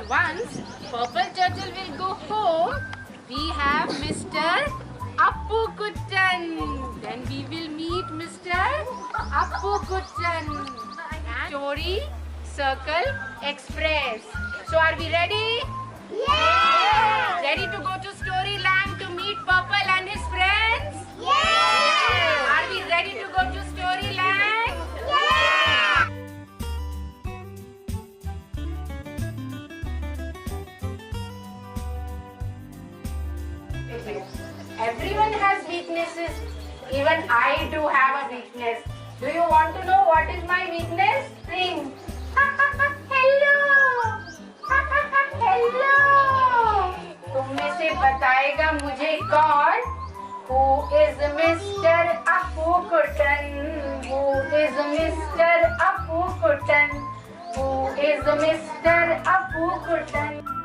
Once Purple Turtle will go home, we have Mr. Appu Kuttan. Then we will meet Mr. Appu Kuttan. Story Circle Express. So are we ready? Yeah! Ready to go to Storyland to meet Purple and his friends? Yeah! Are we ready to go to Storyland? Yeah! Everyone has weaknesses. Even I do have a weakness. Do you want to know what is my weakness? Sing. Hello. Hello. तुम में से बताएगा मुझे कौन? Who is Mr. Appu Kuttan? Who is Mr. Appu Kuttan? Who is Mr. Appu Kuttan?